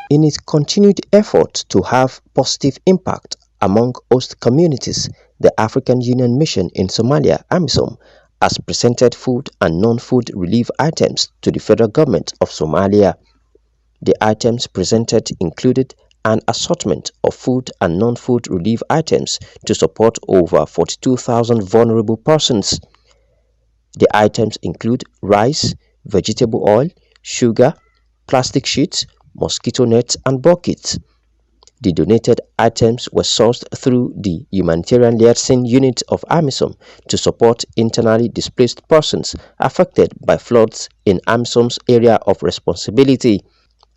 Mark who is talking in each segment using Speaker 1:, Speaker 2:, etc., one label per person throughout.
Speaker 1: In its continued effort to have positive impact among host communities, the African Union Mission in Somalia, AMISOM, has presented food and non-food relief items to the Federal Government of Somalia. The items presented included an assortment of food and non-food relief items to support over 42,000 vulnerable persons. The items include rice, vegetable oil, sugar, plastic sheets, mosquito nets, and buckets. The donated items were sourced through the Humanitarian Liaison Unit of AMISOM to support internally displaced persons affected by floods in AMISOM's area of responsibility.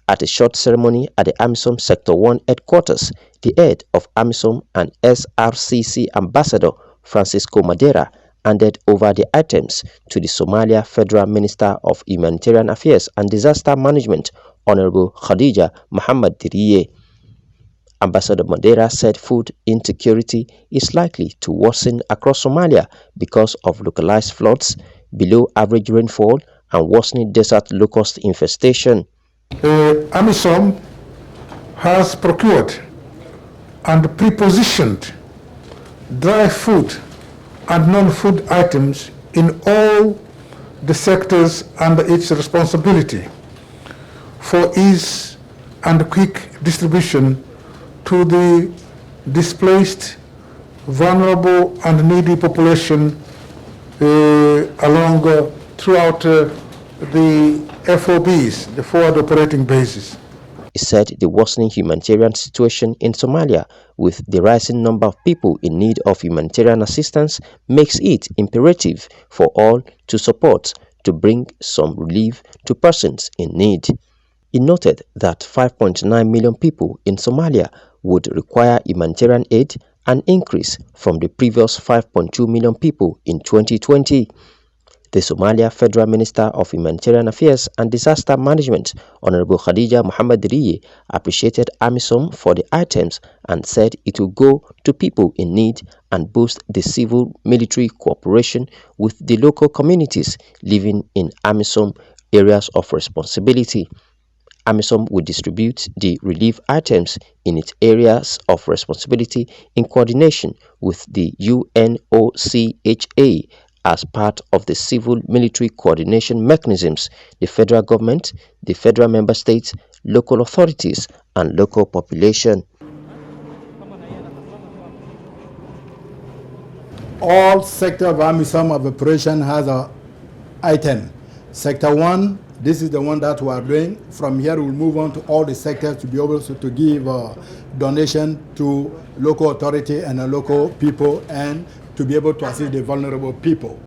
Speaker 1: At a short ceremony at the AMISOM Sector 1 headquarters, the head of AMISOM and SRCC Ambassador Francisco Madera handed over the items to the Somalia Federal Minister of Humanitarian Affairs and Disaster Management, Honorable Khadija Muhammad Diriye. Ambassador Madera said food insecurity is likely to worsen across Somalia because of localized floods, below average rainfall, and worsening desert locust infestation.
Speaker 2: AMISOM has procured and prepositioned dry food and non-food items in all the sectors under its responsibility for ease and quick distribution to the displaced, vulnerable and needy population throughout the FOBs, the forward operating bases.
Speaker 1: He said the worsening humanitarian situation in Somalia, with the rising number of people in need of humanitarian assistance, makes it imperative for all to support to bring some relief to persons in need. He noted that 5.9 million people in Somalia would require humanitarian aid, an increase from the previous 5.2 million people in 2020. The Somalia Federal Minister of Humanitarian Affairs and Disaster Management, Honorable Khadija Muhammad Diriye, appreciated AMISOM for the items and said it will go to people in need and boost the civil-military cooperation with the local communities living in AMISOM areas of responsibility. AMISOM will distribute the relief items in its areas of responsibility in coordination with the UNOCHA as part of the civil-military coordination mechanisms, the federal government, the federal member states, local authorities, and local population.
Speaker 3: All sector of AMISOM of operation has an item. Sector 1, this is the one that we are doing. From here, we'll move on to all the sectors to be able to give donation to local authority and local people and to be able to assist the vulnerable people.